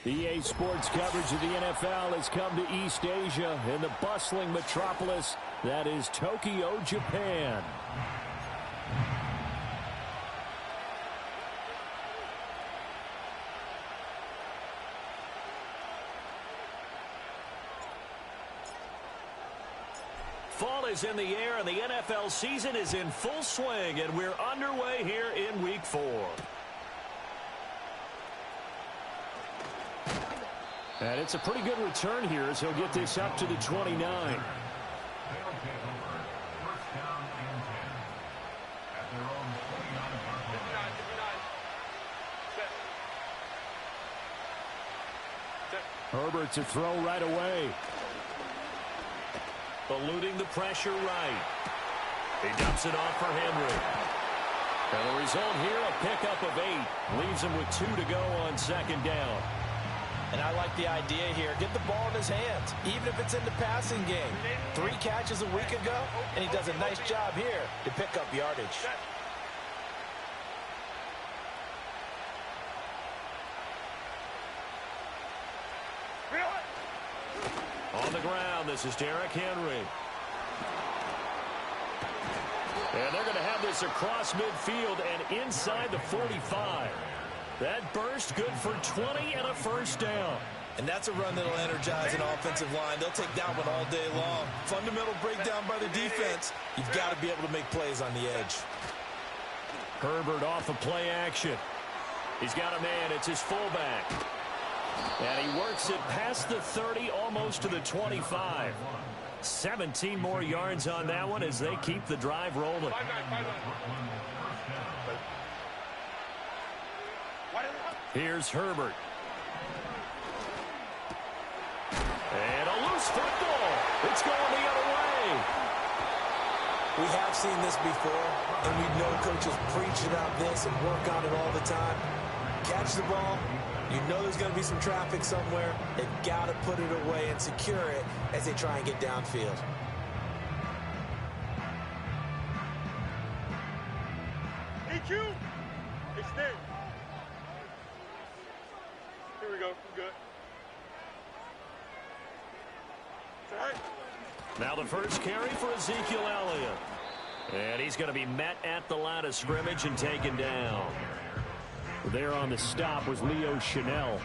EA Sports coverage of the NFL has come to East Asia in the bustling metropolis that is Tokyo, Japan. Fall is in the air and the NFL season is in full swing, and we're underway here in Week 4. And it's a pretty good return here as he'll get this up to the 29. Herbert to throw right away. Eluding the pressure right. He dumps it off for Henry. And the result here, a pickup of 8. Leaves him with 2 to go on second down. And I like the idea here. Get the ball in his hands, even if it's in the passing game. 3 catches a week ago, and he does a nice job here to pick up yardage. On the ground, this is Derrick Henry. And they're going to have this across midfield and inside the 45. That burst good for 20 and a first down. And that's a run that'll energize an offensive line. They'll take that one all day long. Fundamental breakdown by the defense. You've got to be able to make plays on the edge. Herbert off of play action. He's got a man. It's his fullback. And he works it past the 30, almost to the 25. 17 more yards on that one as they keep the drive rolling. Here's Herbert. And a loose football. It's going the other way. We have seen this before, and we know coaches preach about this and work on it all the time. Catch the ball. You know there's going to be some traffic somewhere. They've got to put it away and secure it as they try and get downfield. Hey, Q. Hey, stay. Here we go. We're good. It's all right. Now the first carry for Ezekiel Elliott. And he's going to be met at the line of scrimmage and taken down. There on the stop was Leo Chanel.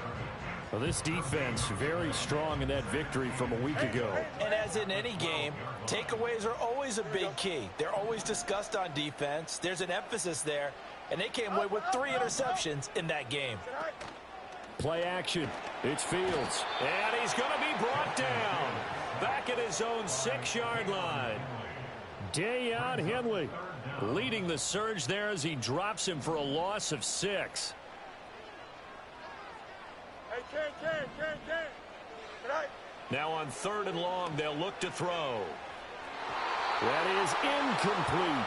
Well, this defense very strong in that victory from a week ago. And as in any game, takeaways are always a big key. They're always discussed on defense. There's an emphasis there, and they came away with 3 interceptions in that game. Play action. It's Fields. And he's going to be brought down. Back at his own 6-yard line. Deion Henley leading the surge there as he drops him for a loss of 6. Hey, Ken. Right. Now on 3rd and long, they'll look to throw. That is incomplete.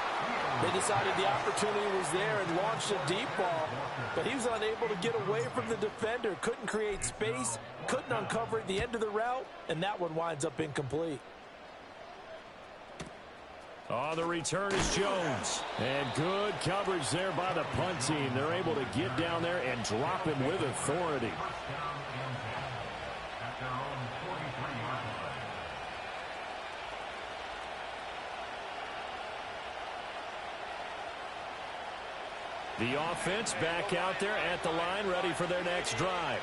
They decided the opportunity was there and launched a deep ball, but he was unable to get away from the defender, couldn't create space, couldn't uncover at the end of the route, and that one winds up incomplete. On the return is Jones. And good coverage there by the punt team. They're able to get down there and drop him with authority. The offense back out there at the line, ready for their next drive.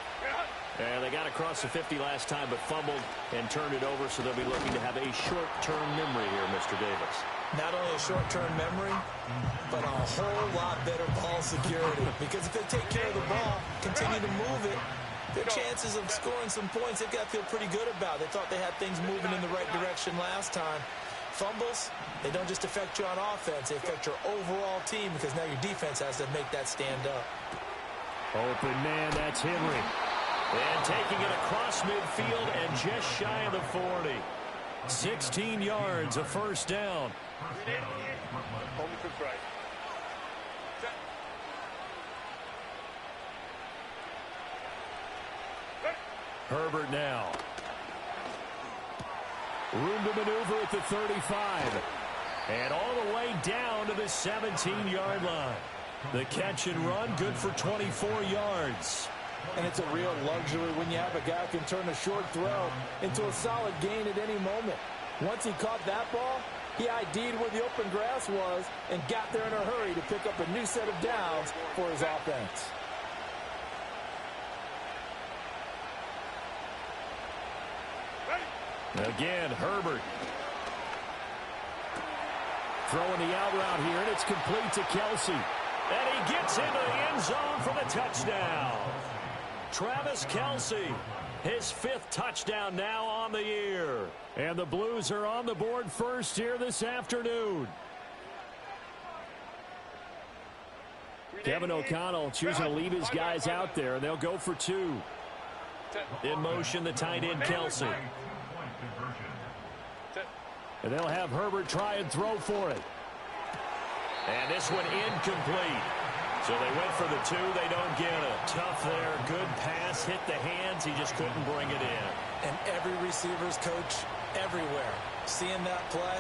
And they got across the 50 last time, but fumbled and turned it over, so they'll be looking to have a short-term memory here, Mr. Davis. Not only a short-term memory, but a whole lot better ball security. Because if they take care of the ball, continue to move it, their chances of scoring some points, they've got to feel pretty good about. They thought they had things moving in the right direction last time. Fumbles, they don't just affect you on offense, they affect your overall team because now your defense has to make that stand up. Open man, that's Henry. And taking it across midfield and just shy of the 40. 16 yards, a first down. Herbert now. Room to maneuver at the 35. And all the way down to the 17-yard line. The catch and run, good for 24 yards. And it's a real luxury when you have a guy who can turn a short throw into a solid gain at any moment. Once he caught that ball, he ID'd where the open grass was and got there in a hurry to pick up a new set of downs for his offense. Again, Herbert. Throwing the out route here, and it's complete to Kelce. And he gets into the end zone for the touchdown. Travis Kelce, his 5th touchdown now on the year. And the Blues are on the board first here this afternoon. Kevin O'Connell choosing to leave his guys out there, and they'll go for 2. In motion, the tight end, Kelce. And they'll have Herbert try and throw for it. And this one incomplete. So they went for the 2. They don't get it. Tough there. Good pass. Hit the hands. He just couldn't bring it in. And every receiver's coach everywhere. Seeing that play,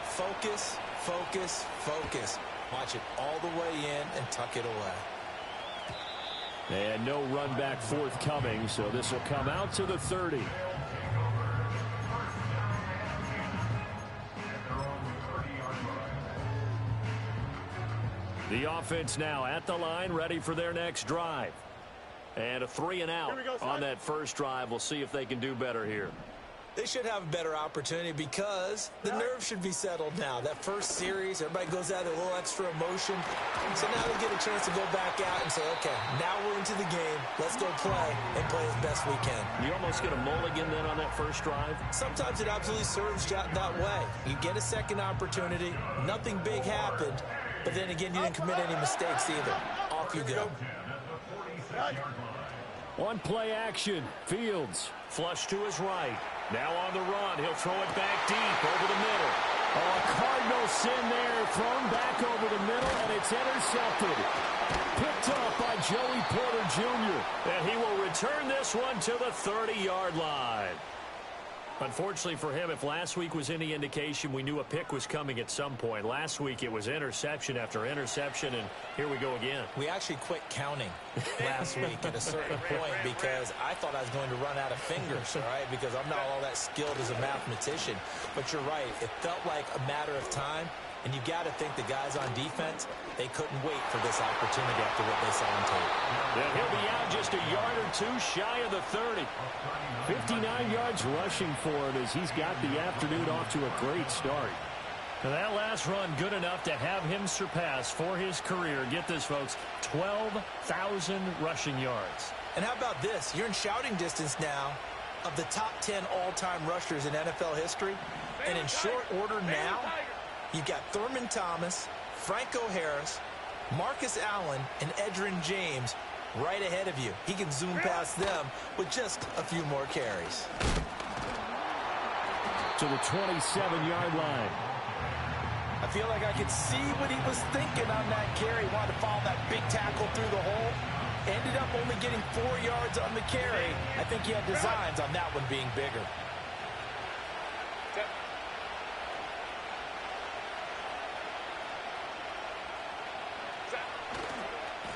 focus, focus, focus. Watch it all the way in and tuck it away. And no run back forthcoming, so this will come out to the 30. The offense now at the line, ready for their next drive. And a 3 and out on that first drive. We'll see if they can do better here. They should have a better opportunity because the nerves should be settled now. That first series, everybody goes out with a little extra emotion. So now they get a chance to go back out and say, okay, now we're into the game. Let's go play and play as best we can. You almost get a mulligan then on that first drive? Sometimes it absolutely serves that way. You get a second opportunity. Nothing big happened. But then again, you didn't commit any mistakes either. Off you go. On play action, Fields. Flush to his right. Now on the run. He'll throw it back deep over the middle. Oh, a Cardinal sin there. Thrown back over the middle, and it's intercepted. Picked up by Joey Porter Jr. And he will return this one to the 30-yard line. Unfortunately for him, if last week was any indication, we knew a pick was coming at some point. Last week it was interception after interception, and here we go again. We actually quit counting last week at a certain point because I thought I was going to run out of fingers, all right, because I'm not all that skilled as a mathematician. But you're right. It felt like a matter of time, and you got to think the guys on defense, they couldn't wait for this opportunity after what they saw on tape. And he'll be out just a yard or 2 shy of the 30. 59 yards rushing for him as he's got the afternoon off to a great start. And that last run good enough to have him surpass for his career. Get this, folks, 12,000 rushing yards. And how about this? You're in shouting distance now of the top 10 all-time rushers in NFL history. And in short order now, you've got Thurman Thomas, Franco Harris, Marcus Allen, and Edgerrin James right ahead of you. He can zoom past them with just a few more carries. To the 27-yard line. I feel like I could see what he was thinking on that carry. He wanted to follow that big tackle through the hole. Ended up only getting 4 yards on the carry. I think he had designs on that one being bigger.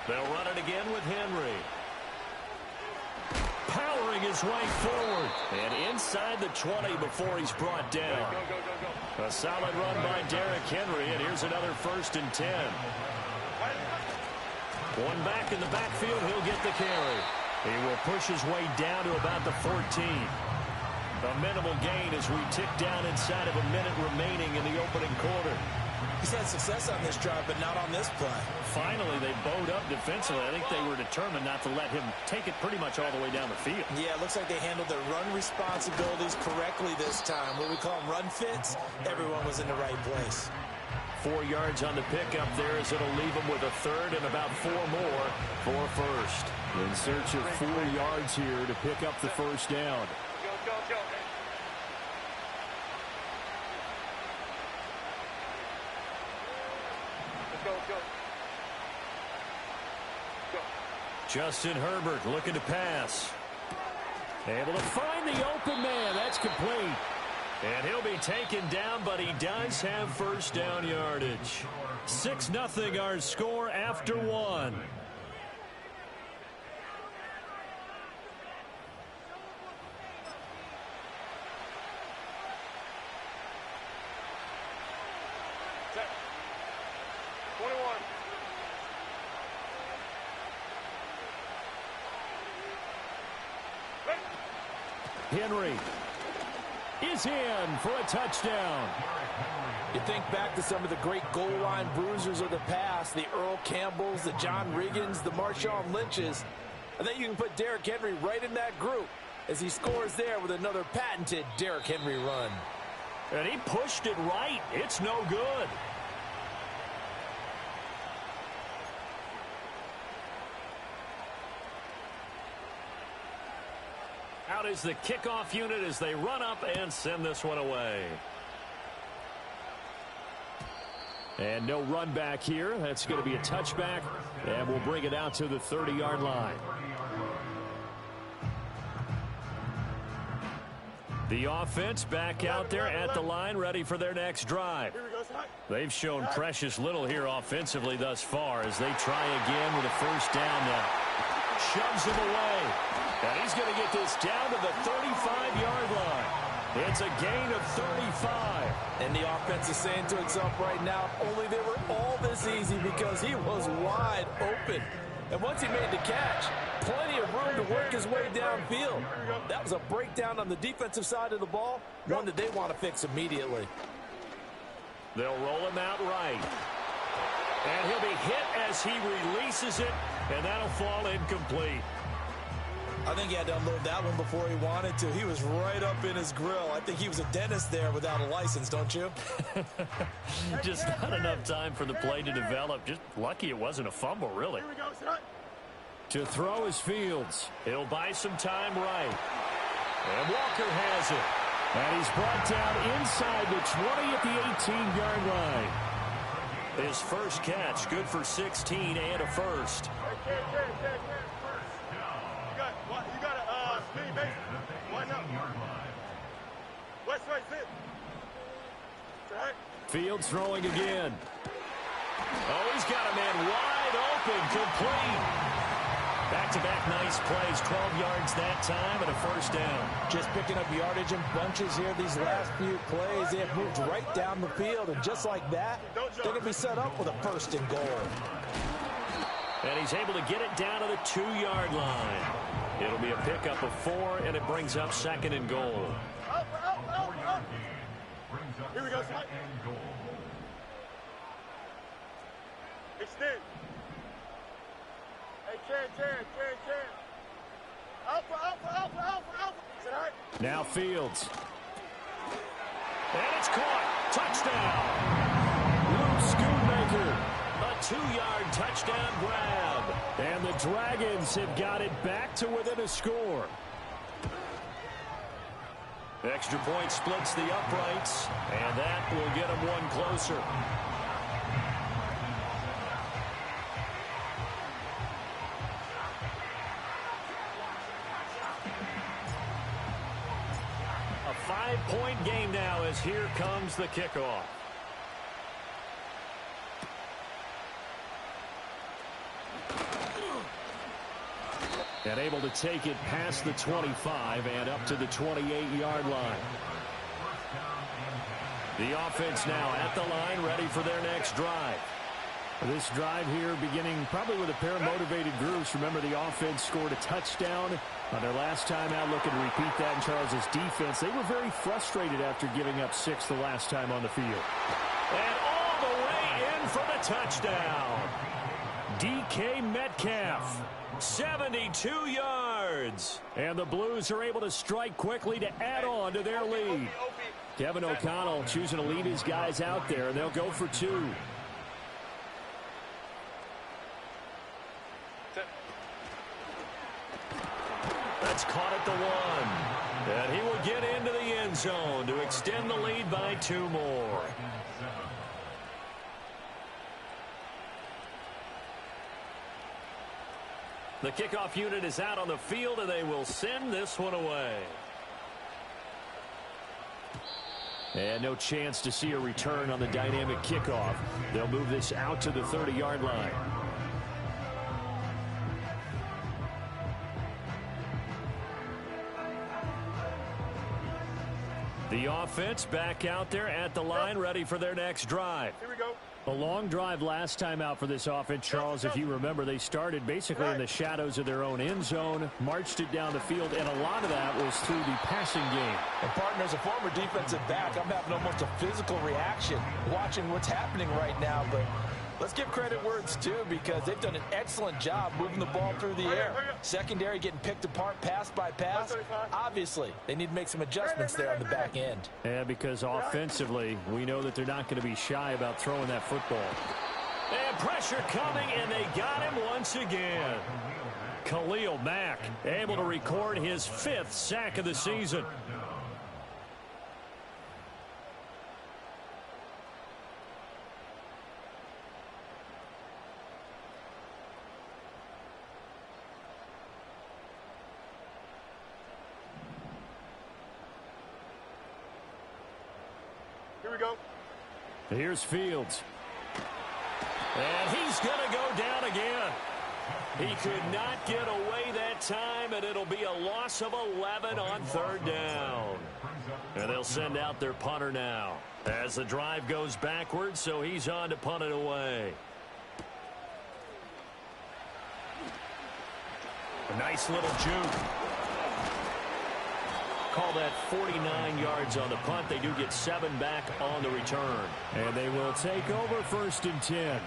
They'll run it again with Henry. Powering his way forward. And inside the 20 before he's brought down. A solid run by Derrick Henry, and here's another 1st and 10. One back in the backfield, he'll get the carry. He will push his way down to about the 14. A minimal gain as we tick down inside of a minute remaining in the opening quarter. He's had success on this drive, but not on this play. Finally, they bowed up defensively. I think they were determined not to let him take it pretty much all the way down the field. Yeah, it looks like they handled their run responsibilities correctly this time. What we call them run fits, everyone was in the right place. 4 yards on the pickup there as it'll leave him with a 3rd and about 4 more for 1st. In search of 4 yards here to pick up the 1st down. Go. Justin Herbert looking to pass. Able to find the open man. That's complete. And he'll be taken down, but he does have 1st down yardage. 6-0 our score after 1. 21. Henry is in for a touchdown. You think back to some of the great goal line bruisers of the past, the Earl Campbells, the John Riggins, the Marshawn Lynches. I think you can put Derrick Henry right in that group as he scores there with another patented Derrick Henry run. And he pushed it right. It's no good. Out is the kickoff unit as they run up and send this one away. And no run back here. That's going to be a touchback, and we'll bring it out to the 30-yard line. The offense back out there at the line, ready for their next drive. Here we go, Scott. They've shown precious little here offensively thus far as they try again with a first down now. Shoves him away. And he's going to get this down to the 35-yard line. It's a gain of 35. And the offense is saying to itself right now, only they were all this easy because he was wide open. And once he made the catch, plenty of room to work his way downfield. That was a breakdown on the defensive side of the ball, one that they want to fix immediately. They'll roll him out right. And he'll be hit as he releases it, and that'll fall incomplete. I think he had to unload that one before he wanted to. He was right up in his grill. I think he was a dentist there without a license, don't you? Just not enough time for the play to develop. Just lucky it wasn't a fumble, really. Here we go, Scott. To throw is Fields. He'll buy some time right. And Walker has it. And he's brought down inside the 20 at the 18-yard line. His first catch, good for 16 and a first. Hey, you got a speed base. Line up. West side sit. Right. Fields throwing again. Oh, he's got a man wide open, complete. Back-to-back nice plays, 12 yards that time and a first down. Just picking up yardage in bunches here these last few plays. They have moved right down the field, and just like that, they're going to be set up with a first and goal. And he's able to get it down to the 2-yard line. It'll be a pickup of 4, and it brings up second and goal. Up. Here we go, Scott. Extend. Hey, Ken. Alpha. Is it all right? Now Fields. And it's caught. Touchdown. Luke Schoonmaker. A 2-yard touchdown grab. And the Dragons have got it back to within a score. Extra point splits the uprights, and that will get them one closer. A 5-point game now as here comes the kickoff. And able to take it past the 25 and up to the 28-yard line. The offense now at the line, ready for their next drive. This drive here beginning probably with a pair of motivated groups. Remember, the offense scored a touchdown on their last time out, looking to repeat that in Charles' defense. They were very frustrated after giving up 6 the last time on the field. And all the way in for the touchdown. DK Metcalf. 72 yards. And the Blues are able to strike quickly to add on to their lead. Kevin O'Connell choosing to lead his guys out there, and they'll go for 2. That's caught at the 1. And he will get into the end zone to extend the lead by 2 more. The kickoff unit is out on the field, and they will send this one away. And no chance to see a return on the dynamic kickoff. They'll move this out to the 30-yard line. The offense back out there at the line, ready for their next drive. Here we go. A long drive last time out for this offense, Charles. If you remember, they started basically in the shadows of their own end zone, marched it down the field, and a lot of that was through the passing game. And partner, as a former defensive back, I'm having almost a physical reaction watching what's happening right now. But let's give credit where it's due, because they've done an excellent job moving the ball through the air. Secondary getting picked apart pass by pass. Obviously, they need to make some adjustments there on the back end. Yeah, because offensively, we know that they're not going to be shy about throwing that football. And pressure coming, and they got him once again. Khalil Mack able to record his 5th sack of the season. Here we go. Here's Fields. And he's going to go down again. He could not get away that time, and it'll be a loss of 11 on 3rd down. And they'll send out their punter now as the drive goes backwards, so he's on to punt it away. A nice little juke. Call that 49 yards on the punt. They do get 7 back on the return. And they will take over 1st and 10.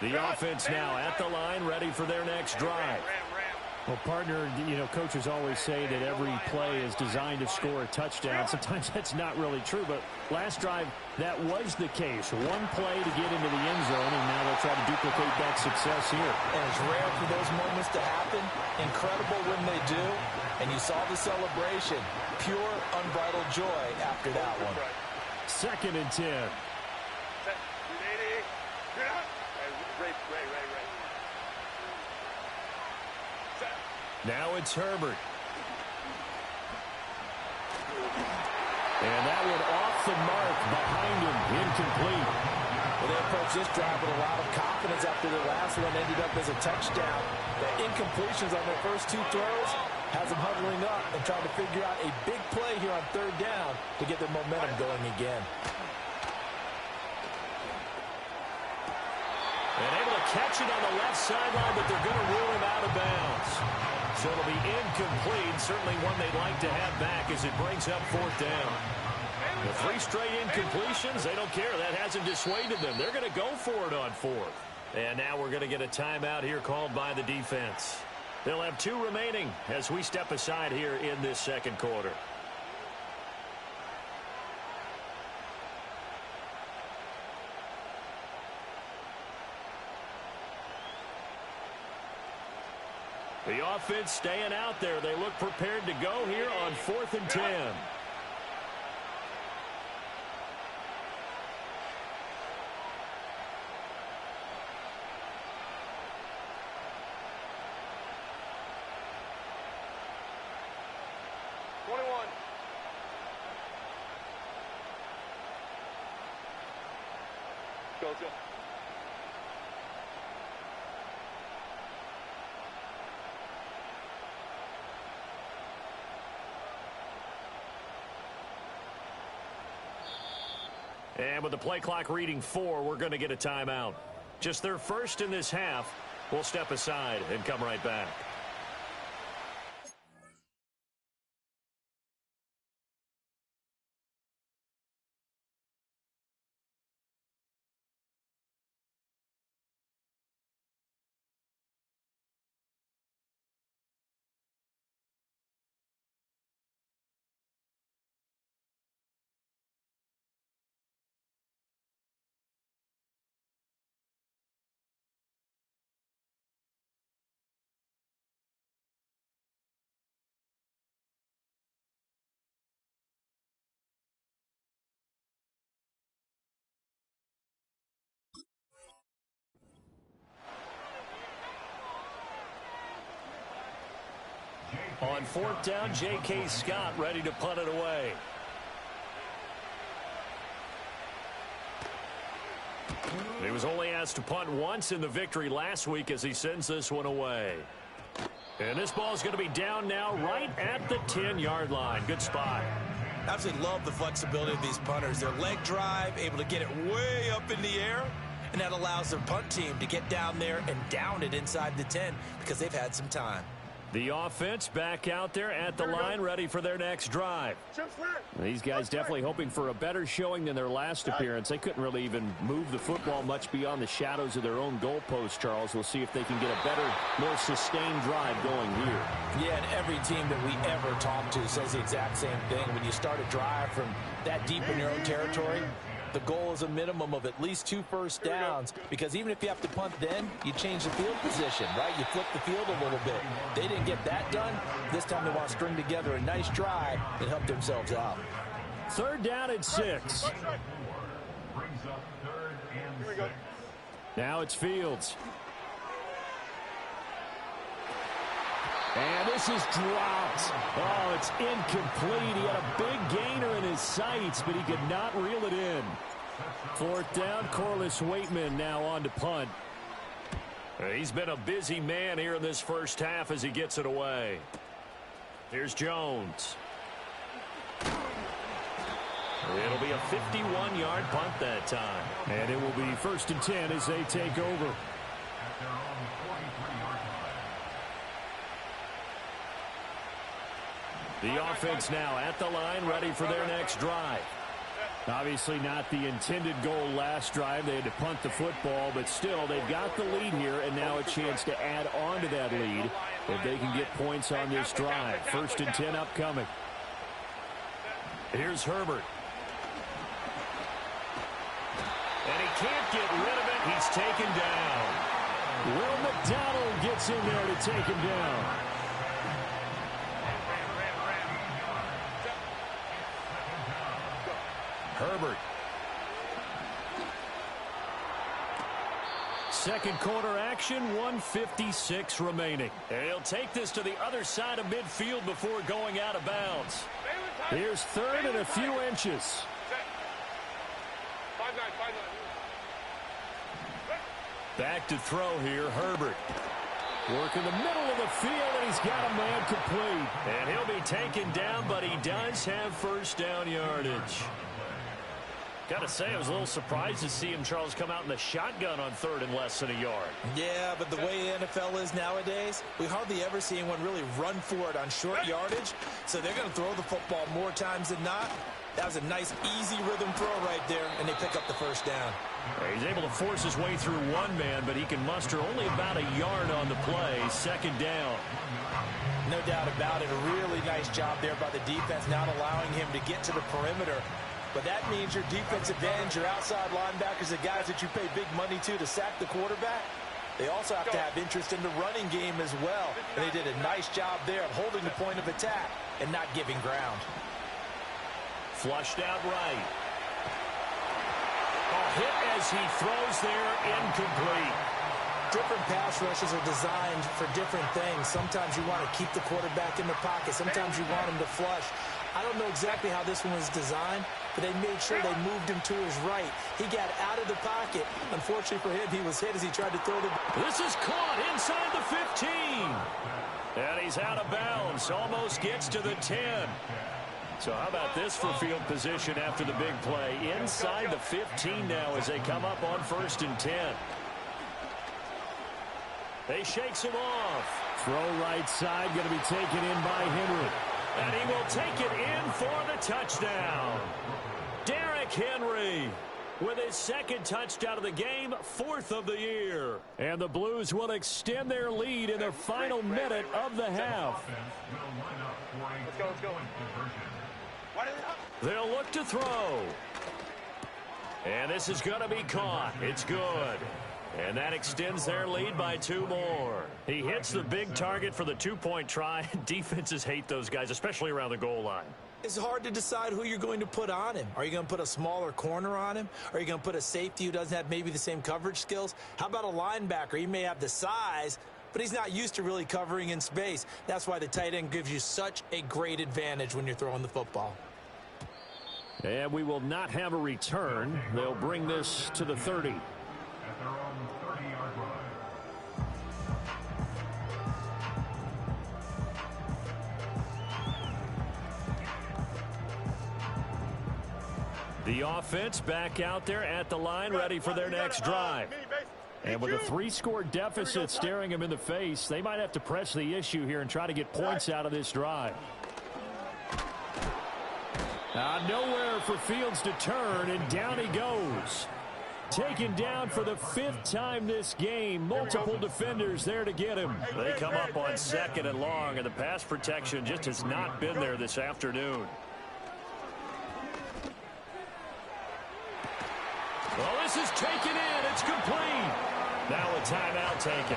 The offense now at the line, ready for their next drive. Well, partner, you know, coaches always say that every play is designed to score a touchdown. Sometimes that's not really true, but last drive, that was the case. One play to get into the end zone, and now they'll try to duplicate that success here. And it's rare for those moments to happen. Incredible when they do. And you saw the celebration. Pure, unbridled joy after that one. 2nd and 10. Now it's Herbert. And that one off the mark behind him, incomplete. Well, they approached this drive with a lot of confidence after the last one ended up as a touchdown. The incompletions on their first 2 throws has them huddling up and trying to figure out a big play here on 3rd down to get their momentum going again. And able to catch it on the left sideline, but they're going to rule him out of bounds. So it'll be incomplete, certainly one they'd like to have back as it brings up 4th down. The 3 straight incompletions, they don't care. That hasn't dissuaded them. They're going to go for it on 4th. And now we're going to get a timeout here called by the defense. They'll have 2 remaining as we step aside here in this 2nd quarter. The offense staying out there. They look prepared to go here on 4th and 10. Go. And with the play clock reading 4, we're going to get a timeout. Just their first in this half. We'll step aside and come right back. On 4th down, J.K. Scott ready to punt it away. He was only asked to punt once in the victory last week as he sends this one away. And this ball is going to be down now right at the 10-yard line. Good spot. Absolutely love the flexibility of these punters. Their leg drive, able to get it way up in the air, and that allows their punt team to get down there and down it inside the 10 because they've had some time. The offense back out there at the line, ready for their next drive. These guys definitely hoping for a better showing than their last appearance. They couldn't really even move the football much beyond the shadows of their own goalpost, Charles. We'll see if they can get a better, more sustained drive going here. Yeah, and every team that we ever talk to says the exact same thing. When you start a drive from that deep in your own territory, the goal is a minimum of at least 2 first downs, because even if you have to punt then, you change the field position, right? You flip the field a little bit. They didn't get that done. This time they want to string together a nice drive and help themselves out. 3rd down and 6. Now it's Fields. And this is dropped. Oh, it's incomplete. He had a big gainer in his sights, but he could not reel it in. 4th down, Corliss Waitman now on to punt. He's been a busy man here in this first half as he gets it away. Here's Jones. It'll be a 51-yard punt that time. And it will be 1st and 10 as they take over. The offense now at the line, ready for their next drive. Obviously not the intended goal last drive. They had to punt the football, but still they've got the lead here, and now a chance to add on to that lead if they can get points on this drive. 1st and 10 upcoming. Here's Herbert. And he can't get rid of it. He's taken down. Will McDonald gets in there to take him down. Herbert. 2nd quarter action, 1:56 remaining. And he'll take this to the other side of midfield before going out of bounds. Here's 3rd and a few inches. Back to throw here, Herbert. Work in the middle of the field, and he's got a man complete. And he'll be taken down, but he does have 1st down yardage. Got to say, I was a little surprised to see him, Charles, come out in the shotgun on 3rd and less than a yard. Yeah, but the way the NFL is nowadays, we hardly ever see anyone really run for it on short yardage. So they're going to throw the football more times than not. That was a nice, easy rhythm throw right there, and they pick up the 1st down. He's able to force his way through one man, but he can muster only about a yard on the play. 2nd down. No doubt about it. A really nice job there by the defense, not allowing him to get to the perimeter. But that means your defensive ends, your outside linebackers, the guys that you pay big money to sack the quarterback, they also have to have interest in the running game as well. And they did a nice job there of holding the point of attack and not giving ground. Flushed out right. A hit as he throws there, incomplete. Different pass rushes are designed for different things. Sometimes you want to keep the quarterback in the pocket. Sometimes you want him to flush. I don't know exactly how this one was designed, but they made sure they moved him to his right. He got out of the pocket. Unfortunately for him, he was hit as he tried to throw the ball. This is caught inside the 15. And he's out of bounds. Almost gets to the 10. So how about this for field position after the big play? Inside the 15 now as they come up on 1st and 10. They shakes him off. Throw right side, going to be taken in by Henry. And he will take it in for the touchdown. Derrick Henry with his 2nd touchdown of the game, 4th of the year. And the Blues will extend their lead in the final minute of the half. Let's go. They'll look to throw. And this is going to be caught. It's good. And that extends their lead by 2 more. He hits the big target for the 2-point try. Defenses hate those guys, especially around the goal line. It's hard to decide who you're going to put on him. Are you going to put a smaller corner on him? Are you going to put a safety who doesn't have maybe the same coverage skills? How about a linebacker? He may have the size, but he's not used to really covering in space. That's why the tight end gives you such a great advantage when you're throwing the football. And we will not have a return. They'll bring this to the 30. The offense back out there at the line, ready for their next drive. And with a 3-score deficit staring them in the face, they might have to press the issue here and try to get points out of this drive. Nowhere for Fields to turn, and down he goes. Taken down for the 5th time this game. Multiple defenders there to get him. They come up on 2nd and long, and the pass protection just has not been there this afternoon. Well, this is taken in. It's complete. Now a timeout taken.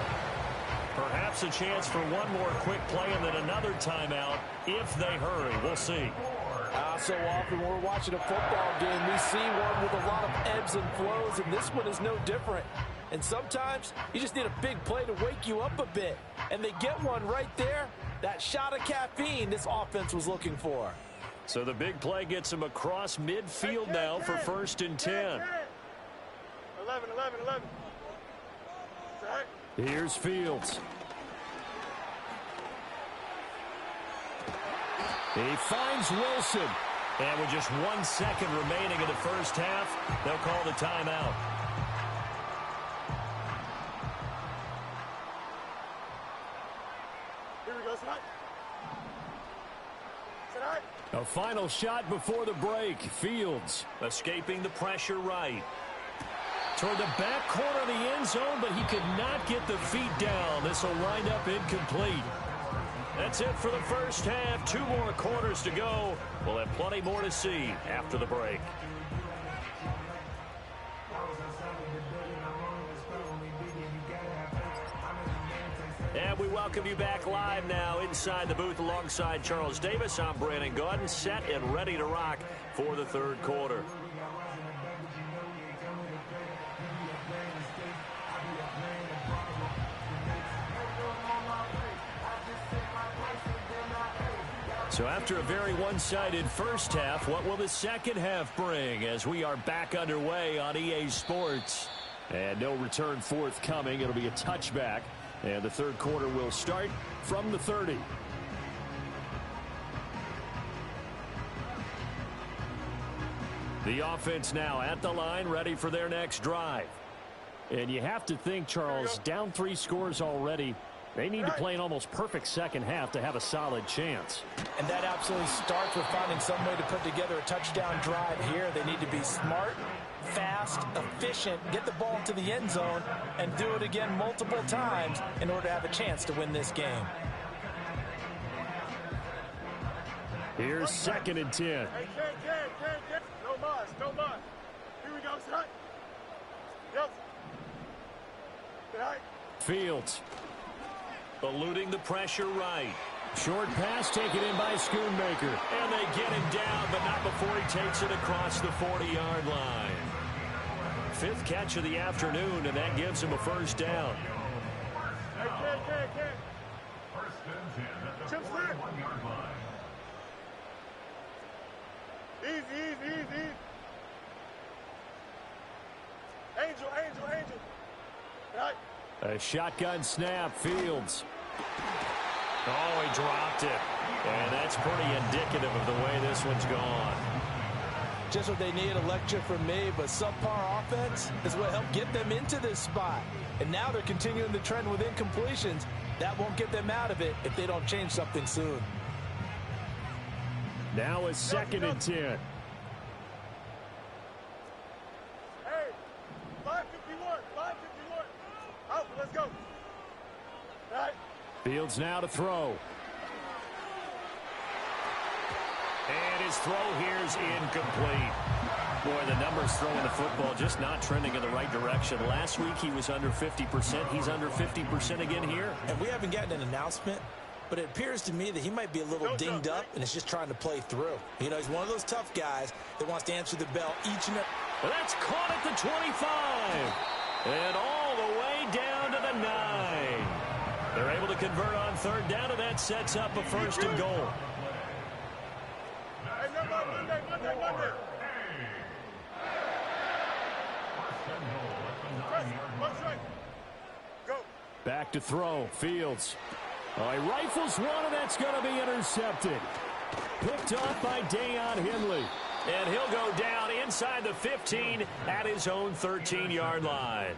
Perhaps a chance for one more quick play and then another timeout if they hurry. We'll see. So often when we're watching a football game, we see one with a lot of ebbs and flows, and this one is no different. And sometimes you just need a big play to wake you up a bit. And they get one right there. That shot of caffeine this offense was looking for. So the big play gets him across midfield now for 1st and 10. 11. Here's Fields. He finds Wilson. And with just 1 second remaining in the first half, they'll call the timeout. Here we go, tonight. A final shot before the break. Fields escaping the pressure right. Toward the back corner of the end zone, but he could not get the feet down. This will wind up incomplete. That's it for the first half. 2 more quarters to go. We'll have plenty more to see after the break. And we welcome you back live now inside the booth alongside Charles Davis. I'm Brandon Gaudin, set and ready to rock for the 3rd quarter. So after a very one-sided first half, what will the second half bring as we are back underway on EA Sports? And no return forthcoming. It'll be a touchback. And the 3rd quarter will start from the 30. The offense now at the line, ready for their next drive. And you have to think, Charles, down 3 scores already. They need to play an almost perfect second half to have a solid chance. And that absolutely starts with finding some way to put together a touchdown drive here. They need to be smart, fast, efficient, get the ball into the end zone, and do it again multiple times in order to have a chance to win this game. Here's 2nd and 10. Hey, Ken. No mas. Here we go, son. Yes. Tonight. Fields. Eluding the pressure right. Short pass taken in by Schoonmaker. And they get him down, but not before he takes it across the 40-yard line. 5th catch of the afternoon, and that gives him a first down. Hey, Ken. Chip clear. Easy. Angel. Right. A shotgun snap, Fields. Oh, he dropped it. And that's pretty indicative of the way this one's gone. Just what they need, a lecture from me, but subpar offense is what helped get them into this spot. And now they're continuing the trend with incompletions. That won't get them out of it if they don't change something soon. Now a 2nd and 10. Hey, 5:51. Out, let's go. Right. Fields now to throw. And his throw here's incomplete. Boy, the numbers throwing the football just not trending in the right direction. Last week he was under 50%. He's under 50% again here. And we haven't gotten an announcement, but it appears to me that he might be a little dinged up and is just trying to play through. You know, he's one of those tough guys that wants to answer the bell each and every. That's caught at the 25. And all the way down to the 9. They're able to convert on 3rd down, and that sets up a 1st and goal. Hey, Monday. Go. Back to throw. Fields. Oh, he rifles one, and that's going to be intercepted. Picked off by Deion Henley. And he'll go down inside the 15 at his own 13-yard line.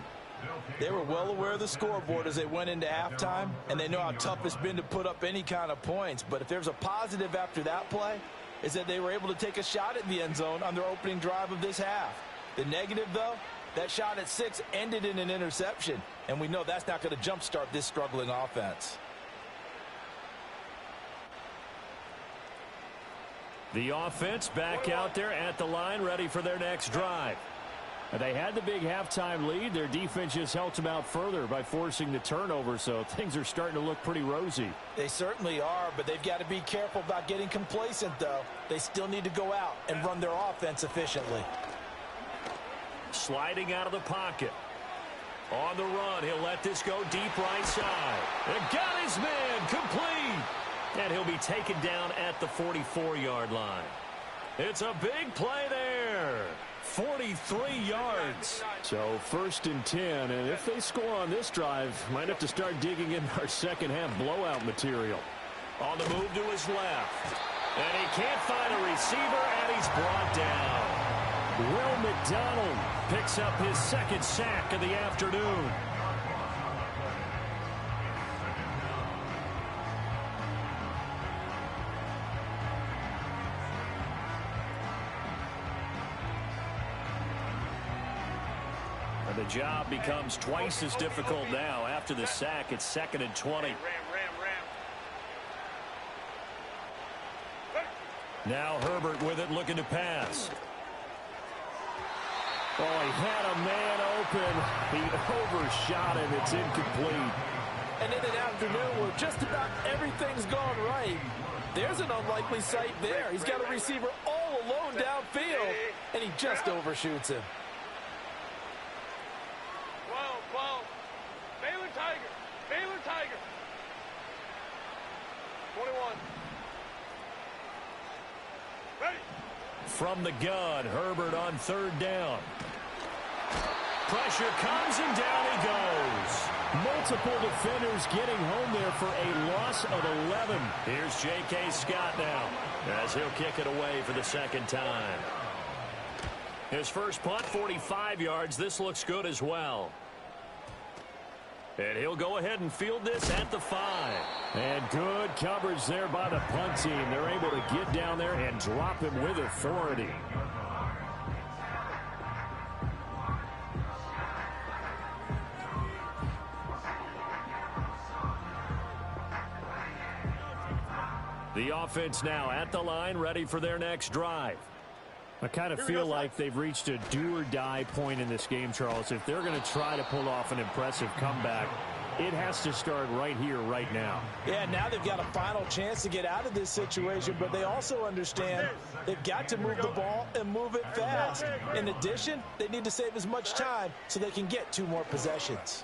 They were well aware of the scoreboard as they went into halftime, and they know how tough it's been to put up any kind of points. But if there's a positive after that play, is that they were able to take a shot at the end zone on their opening drive of this half. The negative, though, that shot at 6 ended in an interception, and we know that's not going to jumpstart this struggling offense. The offense back out there at the line, ready for their next drive. They had the big halftime lead. Their defense just helped them out further by forcing the turnover, so things are starting to look pretty rosy. They certainly are, but they've got to be careful about getting complacent, though. They still need to go out and run their offense efficiently. Sliding out of the pocket. On the run, he'll let this go deep right side. And got his man complete. And he'll be taken down at the 44-yard line. It's a big play there. 43 yards. So 1st and 10, and if they score on this drive, might have to start digging in our second half blowout material. On the move to his left. And he can't find a receiver, and he's brought down. Will McDonald picks up his 2nd sack of the afternoon. The job becomes twice as difficult now. After the sack, it's 2nd and 20. Now Herbert with it, looking to pass. Oh, he had a man open. He overshot him. It's incomplete. And in an afternoon where just about everything's gone right, there's an unlikely sight there. He's got a receiver all alone downfield, and he just overshoots him. Baylor Tiger. 21. Ready. From the gun, Herbert on 3rd down. Pressure comes and down he goes. Multiple defenders getting home there for a loss of 11. Here's J.K. Scott now as he'll kick it away for the 2nd time. His first punt, 45 yards. This looks good as well. And he'll go ahead and field this at the 5. And good coverage there by the punt team. They're able to get down there and drop him with authority. The offense now at the line, ready for their next drive. I kind of feel like they've reached a do-or-die point in this game, Charles. If they're going to try to pull off an impressive comeback, it has to start right here, right now. Yeah, now they've got a final chance to get out of this situation, but they also understand they've got to move the ball and move it fast. In addition, they need to save as much time so they can get 2 more possessions.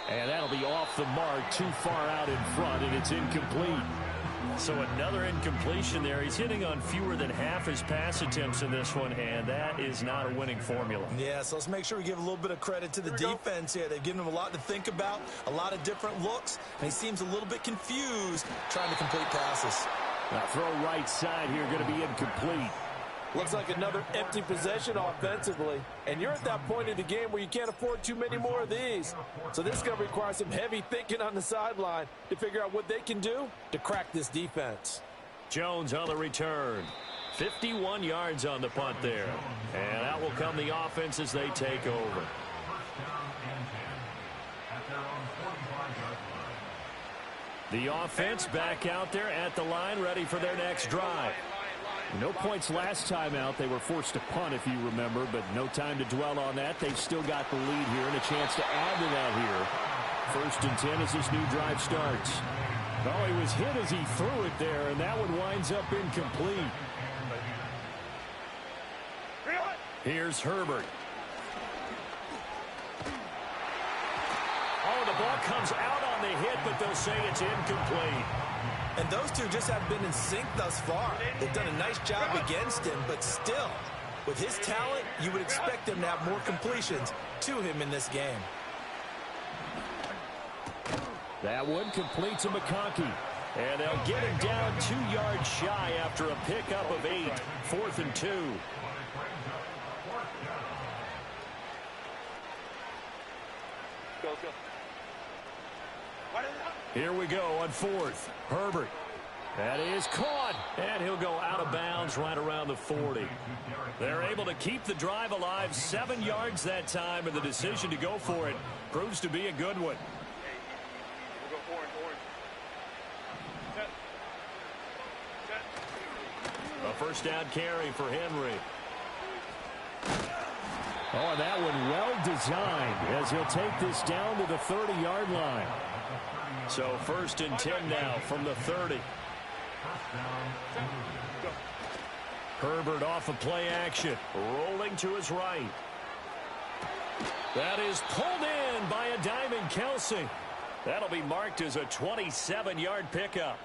And that'll be off the mark, too far out in front, and it's incomplete. So another incompletion there. He's hitting on fewer than half his pass attempts in this one, and that is not a winning formula. Yeah, so let's make sure we give a little bit of credit to the defense here. They've given him a lot to think about, a lot of different looks, and he seems a little bit confused trying to complete passes. Now throw right side here, going to be incomplete. Looks like another empty possession offensively. And you're at that point in the game where you can't afford too many more of these. So this is going to require some heavy thinking on the sideline to figure out what they can do to crack this defense. Jones on the return. 51 yards on the punt there. And out will come the offense as they take over. The offense back out there at the line, ready for their next drive. No points last time out. They were forced to punt, if you remember, but no time to dwell on that. They've still got the lead here and a chance to add to that here. 1st and 10 as this new drive starts. Oh, he was hit as he threw it there, and that one winds up incomplete. Here's Herbert. Oh, the ball comes out on the hit, but they'll say it's incomplete. And those two just have been in sync thus far. They've done a nice job against him, but still, with his talent, you would expect them to have more completions to him in this game. That one complete to McConkey. And they'll get him down 2 yards shy after a pickup of 8. 4th and 2. Go. Here we go on 4th. Herbert. That is caught. And he'll go out of bounds right around the 40. They're able to keep the drive alive. 7 yards that time, and the decision to go for it proves to be a good one. We'll go orange. Set. A first down carry for Henry. Oh, and that one well designed as he'll take this down to the 30-yard line. So 1st and 10 now from the 30. Herbert off of play action, rolling to his right. That is pulled in by a diving Kelce. That'll be marked as a 27-yard pickup.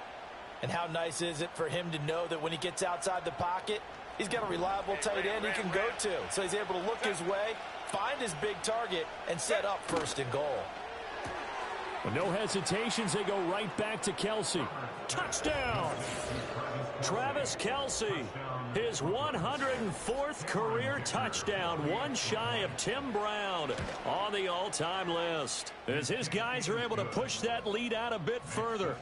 And how nice is it for him to know that when he gets outside the pocket, he's got a reliable tight end he can go to. So he's able to look his way, find his big target, and set up 1st and goal. With no hesitations, they go right back to Kelce. Touchdown! Travis Kelce, his 104th career touchdown, one shy of Tim Brown on the all-time list, as his guys are able to push that lead out a bit further.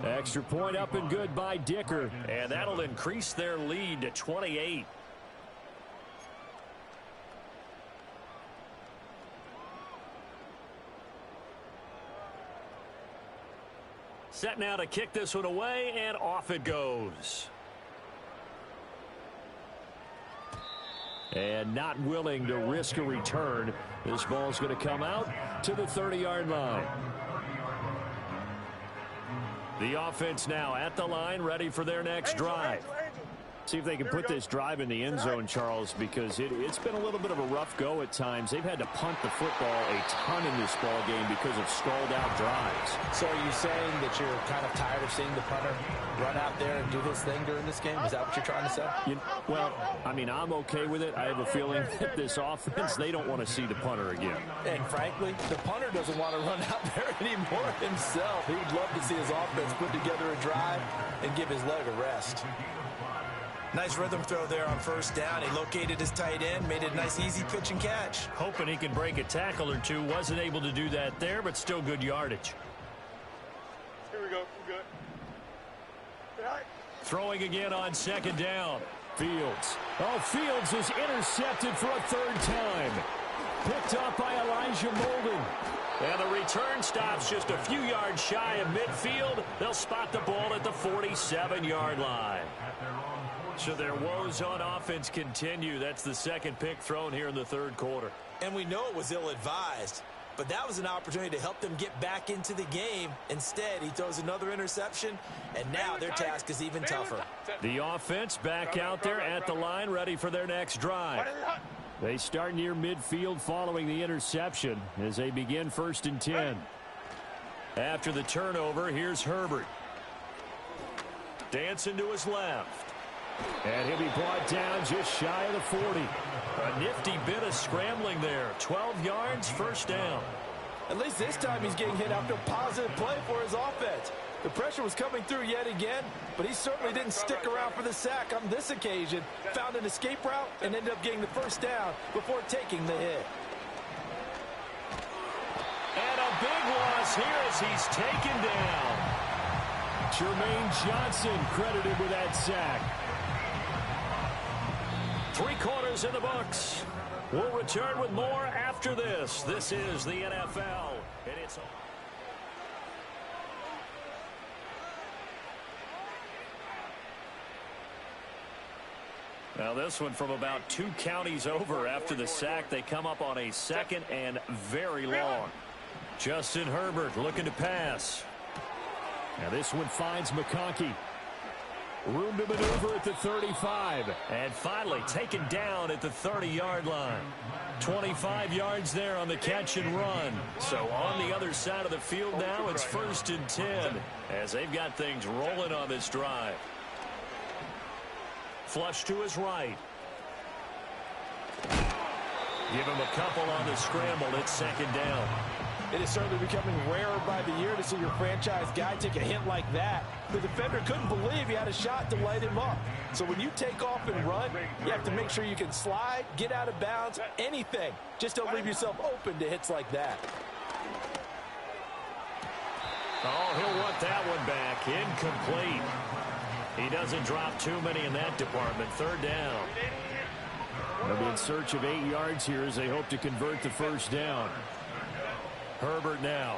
Extra point up and good by Dicker. And that'll increase their lead to 28. Set now to kick this one away, and off it goes. And not willing to risk a return. This ball's going to come out to the 30-yard line. The offense now at the line, ready for their next drive. See if they can put this drive in the end zone, Charles, because it's been a little bit of a rough go at times. They've had to punt the football a ton in this ball game because of stalled-out drives. So are you saying that you're kind of tired of seeing the punter run out there and do his thing during this game? Is that what you're trying to say? Well, I mean, I'm okay with it. I have a feeling that this offense, they don't want to see the punter again. And frankly, the punter doesn't want to run out there anymore himself. He would love to see his offense put together a drive and give his leg a rest. Nice rhythm throw there on 1st down. He located his tight end, made it a nice easy pitch and catch. Hoping he can break a tackle or two. Wasn't able to do that there, but still good yardage. Here we go. We're good. Right. Throwing again on 2nd down. Fields. Oh, Fields is intercepted for a 3rd time. Picked up by Elijah Molden. And the return stops just a few yards shy of midfield. They'll spot the ball at the 47-yard line. So their woes on offense continue. That's the 2nd pick thrown here in the 3rd quarter. And we know it was ill-advised, but that was an opportunity to help them get back into the game. Instead, he throws another interception, and now their task is even tougher. The offense back out there at the line, ready for their next drive. They start near midfield following the interception as they begin 1st and 10. After the turnover, here's Herbert. Dancing to his left. And he'll be brought down just shy of the 40. A nifty bit of scrambling there. 12 yards, 1st down. At least this time he's getting hit after a positive play for his offense. The pressure was coming through yet again, but he certainly didn't stick around for the sack on this occasion. Found an escape route and ended up getting the 1st down before taking the hit. And a big loss here as he's taken down. Jermaine Johnson credited with that sack. 3 quarters in the books. We'll return with more after this. This is the NFL. And it's now this one from about 2 counties over. After the sack, they come up on a 2nd and very long. Justin Herbert looking to pass. Now this one finds McConkey. Room to maneuver at the 35. And finally taken down at the 30-yard line. 25 yards there on the catch and run. So on the other side of the field now, it's 1st and 10 as they've got things rolling on this drive. Flush to his right. Give him a couple on the scramble. It's second down. It is certainly becoming rarer by the year to see your franchise guy take a hit like that. The defender couldn't believe he had a shot to light him up. So when you take off and run, you have to make sure you can slide, get out of bounds, anything. Just don't leave yourself open to hits like that. Oh, he'll want that one back. Incomplete. He doesn't drop too many in that department. Third down. They'll be in search of 8 yards here as they hope to convert the first down. Herbert now.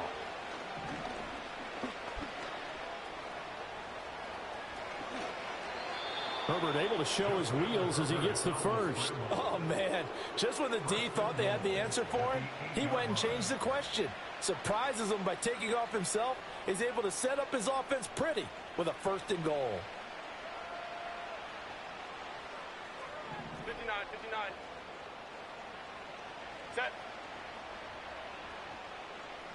Herbert able to show his wheels as he gets the first. Oh, man. Just when the D thought they had the answer for him, he went and changed the question. Surprises him by taking off himself. He's able to set up his offense pretty with a first and goal. 59, 59. Set.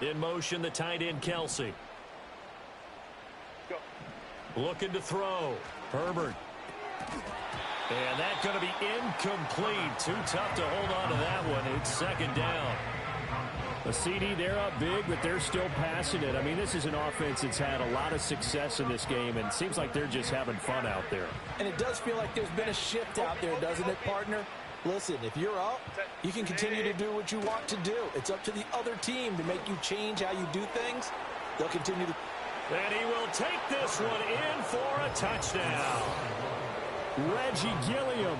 In motion, the tight end, Kelsey. Go. Looking to throw. Herbert. And that's going to be incomplete. Too tough to hold on to that one. It's second down. A CD, they're up big, but they're still passing it. I mean, this is an offense that's had a lot of success in this game, and it seems like they're just having fun out there. And it does feel like there's been a shift out there, doesn't it, partner? Listen, if you're up, you can continue to do what you want to do. It's up to the other team to make you change how you do things. They'll continue to... And he will take this one in for a touchdown. Reggie Gilliam.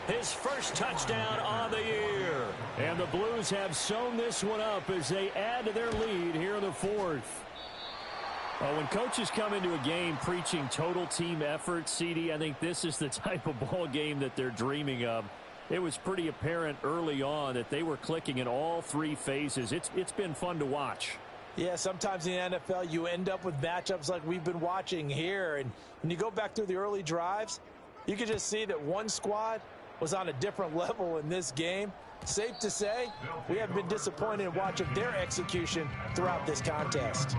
His first touchdown on the year. And the Blues have sewn this one up as they add to their lead here in the fourth. Well, when coaches come into a game preaching total team effort, CD, I think this is the type of ball game that they're dreaming of. It was pretty apparent early on that they were clicking in all three phases. It's been fun to watch. Yeah, sometimes in the NFL you end up with matchups like we've been watching here. And when you go back through the early drives, you can just see that one squad was on a different level in this game. Safe to say, we have been disappointed in watching their execution throughout this contest.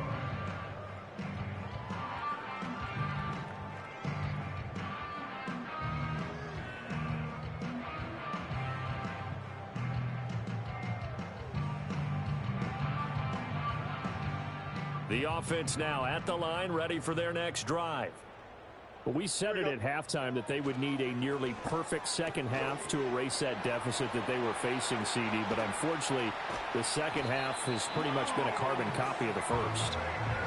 The offense now at the line, ready for their next drive. Well, we said it at halftime that they would need a nearly perfect second half to erase that deficit that they were facing, CD. But unfortunately, the second half has pretty much been a carbon copy of the first.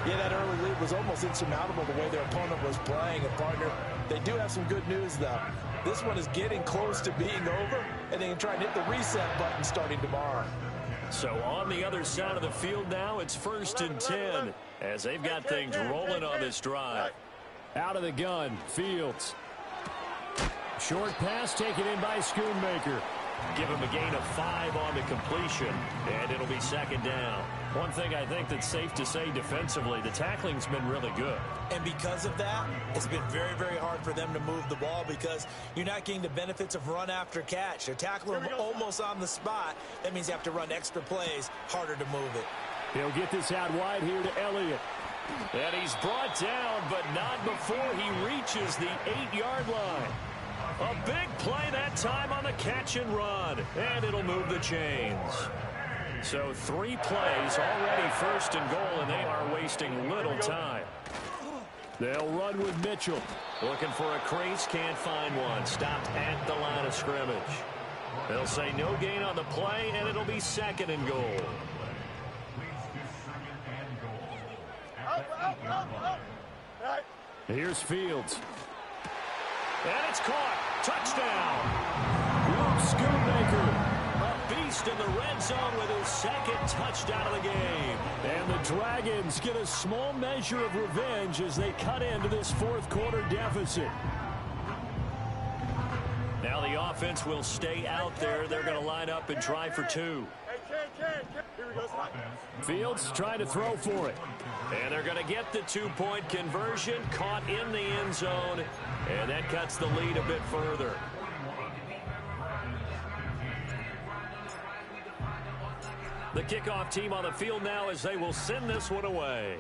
Yeah, that early lead was almost insurmountable the way their opponent was playing. And, partner, they do have some good news, though. This one is getting close to being over, and they can try and hit the reset button starting tomorrow. So on the other side of the field now, it's 1st and 10 as they've got things rolling on this drive. Out of the gun, Fields. Short pass taken in by Schoonmaker. Give him a gain of 5 on the completion, and it'll be second down. One thing I think that's safe to say defensively, the tackling's been really good. And because of that, it's been very, very hard for them to move the ball because you're not getting the benefits of run after catch. They're tackling them almost on the spot. That means you have to run extra plays, harder to move it. He'll get this out wide here to Elliott. And he's brought down, but not before he reaches the 8-yard line. A big play that time on the catch and run, and it'll move the chains. So 3 plays already 1st and goal, and they are wasting little time. They'll run with Mitchell. Looking for a crease, can't find one. Stopped at the line of scrimmage. They'll say no gain on the play, and it'll be 2nd and goal. Here's Fields. And it's caught. Touchdown. Luke Schoonmaker. A beast in the red zone with his 2nd touchdown of the game. And the Dragons get a small measure of revenge as they cut into this 4th quarter deficit. Now the offense will stay out there. They're going to line up and try for 2. Here we go. Fields trying to throw for it. And they're going to get the 2-point conversion, caught in the end zone, and that cuts the lead a bit further. The kickoff team on the field now as they will send this one away.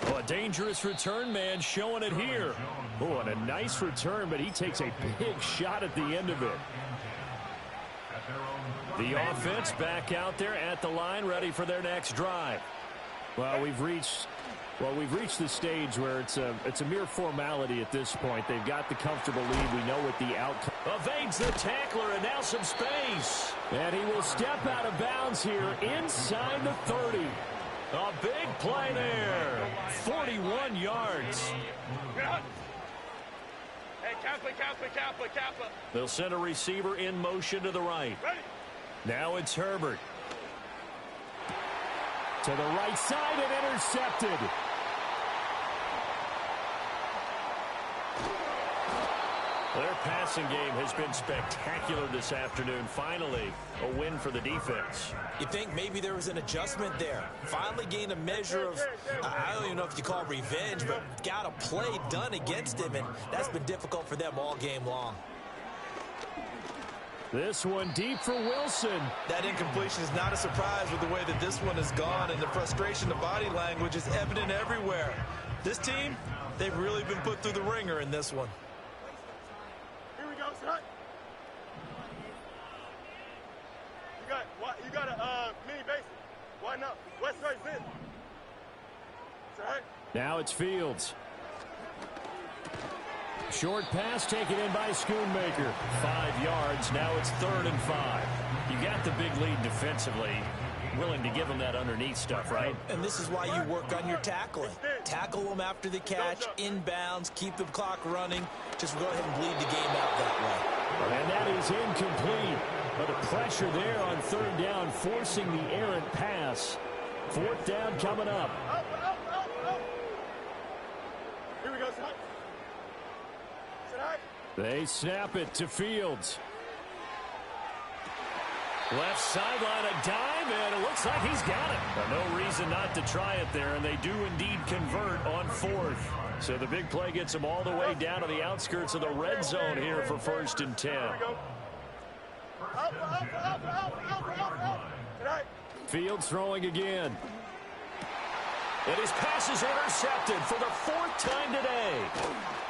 Oh, a dangerous return man showing it here. Oh, and a nice return, but he takes a big shot at the end of it. The offense back out there at the line, ready for their next drive. Well, we've reached the stage where it's a mere formality at this point. They've got the comfortable lead. We know what the outcome. Evades the tackler, and now some space. And he will step out of bounds here inside the 30. A big play there. 41 yards. Hey, Kappa. They'll send a receiver in motion to the right. Ready? Now it's Herbert. To the right side and intercepted. Their passing game has been spectacular this afternoon. Finally, a win for the defense. You think maybe there was an adjustment there. Finally gained a measure of, I don't even know if you call it revenge, but got a play done against him, and that's been difficult for them all game long. This one deep for Wilson. That incompletion is not a surprise with the way that this one has gone, and the frustration, the body language is evident everywhere. This team, they've really been put through the ringer in this one. Here we go, son. You got a mini basic. Why not? West side in. Right. Now it's Fields. Short pass taken in by Schoonmaker. 5 yards. Now it's 3rd and 5. You got the big lead defensively. Willing to give them that underneath stuff, right? And this is why you work on your tackling. Tackle them after the catch, inbounds, keep the clock running. Just go ahead and bleed the game out that way. And that is incomplete. But the pressure there on 3rd down, forcing the errant pass. 4th down coming up. Up. Here we go, son. They snap it to Fields. Left sideline, a dime, and it looks like he's got it. No reason not to try it there, and they do indeed convert on 4th. So the big play gets them all the way down to the outskirts of the red zone here for 1st and 10. Fields throwing again. And his pass is intercepted for the 4th time today.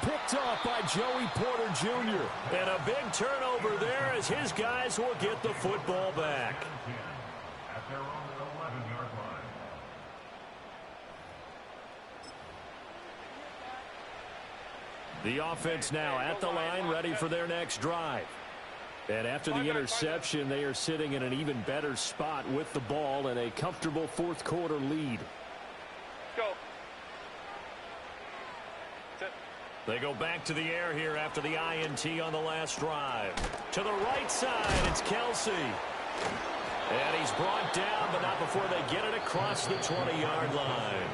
Picked off by Joey Porter Jr. And a big turnover there as his guys will get the football back. The offense now at the line, ready for their next drive. And after the interception, they are sitting in an even better spot with the ball and a comfortable 4th quarter lead. Go. They go back to the air here after the INT on the last drive. To the right side, it's Kelsey. And he's brought down, but not before they get it across the 20-yard line.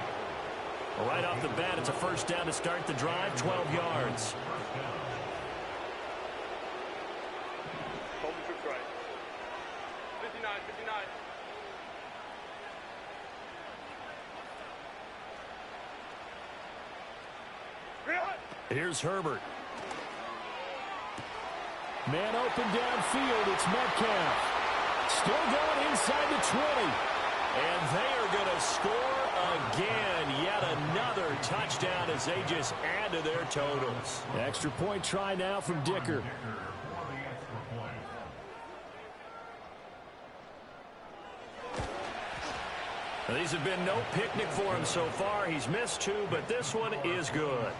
Right off the bat, it's a 1st down to start the drive, 12 yards. Right. 59. Here's Herbert. Man open downfield, it's Metcalf. Still going inside the 20. And they are going to score again. Yet another touchdown as they just add to their totals. Extra point try now from Dicker. Now, these have been no picnic for him so far. He's missed 2, but this one is good.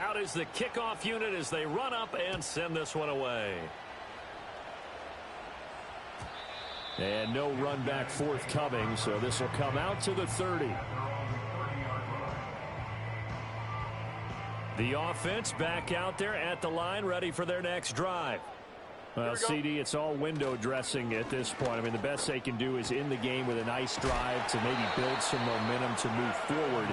Out is the kickoff unit as they run up and send this one away. And no run back forthcoming, so this will come out to the 30. The offense back out there at the line, ready for their next drive. Well, CD, it's all window dressing at this point. I mean, the best they can do is in the game with a nice drive to maybe build some momentum to move forward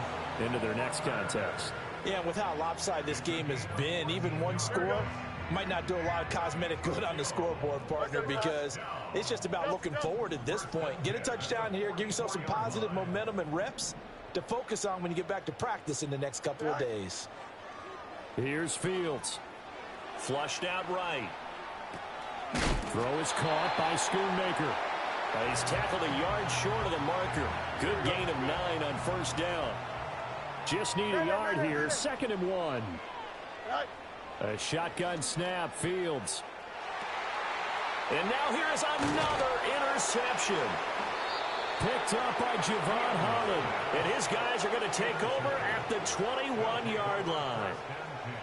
into their next contest. Yeah, with how lopsided this game has been, even one score, Might not do a lot of cosmetic good on the scoreboard, partner, because it's just about looking forward at this point. Get a touchdown here, give yourself some positive momentum and reps to focus on when you get back to practice in the next couple of days. Here's Fields. Flushed out right. Throw is caught by Schoonmaker. He's tackled a yard short of the marker. Good gain of 9 on first down. Just need a yard here. 2nd and 1. A shotgun snap. Fields. And now here is another interception. Picked up by Javon Holland. And his guys are going to take over at the 21-yard line.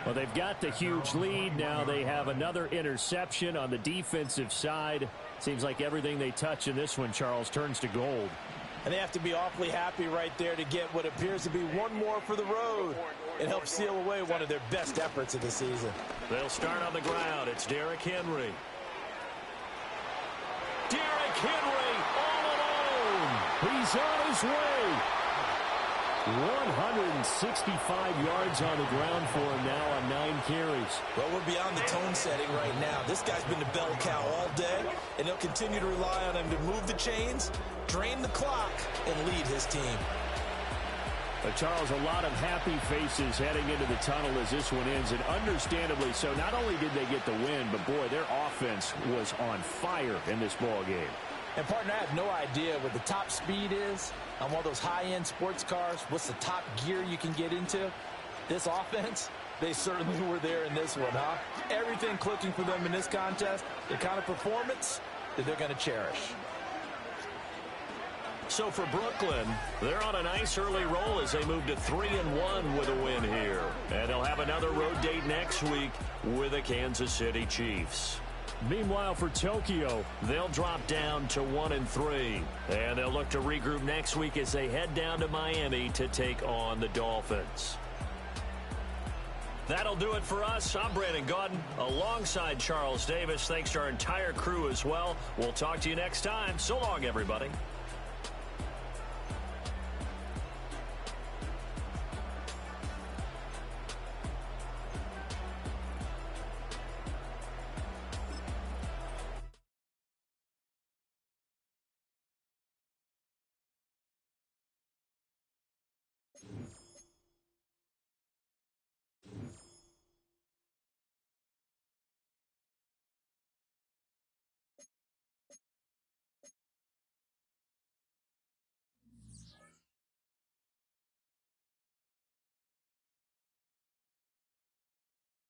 Well, they've got the huge lead. Now they have another interception on the defensive side. Seems like everything they touch in this one, Charles, turns to gold. And they have to be awfully happy right there to get what appears to be one more for the road. It helps seal away one of their best efforts of the season. They'll start on the ground. It's Derrick Henry. Derrick Henry all alone. He's on his way. 165 yards on the ground for him now on 9 carries. Well, we're beyond the tone setting right now. This guy's been the bell cow all day, and they'll continue to rely on him to move the chains, drain the clock, and lead his team. Charles, a lot of happy faces heading into the tunnel as this one ends, and understandably so. Not only did they get the win, but, boy, their offense was on fire in this ball game. And, partner, I have no idea what the top speed is on one of those high-end sports cars. What's the top gear you can get into? This offense, they certainly were there in this one, huh? Everything clicking for them in this contest, the kind of performance that they're going to cherish. So for Brooklyn, they're on a nice early roll as they move to 3-1 with a win here. And they'll have another road date next week with the Kansas City Chiefs. Meanwhile, for Tokyo, they'll drop down to 1-3. And they'll look to regroup next week as they head down to Miami to take on the Dolphins. That'll do it for us. I'm Brandon Gaudin alongside Charles Davis. Thanks to our entire crew as well. We'll talk to you next time. So long, everybody.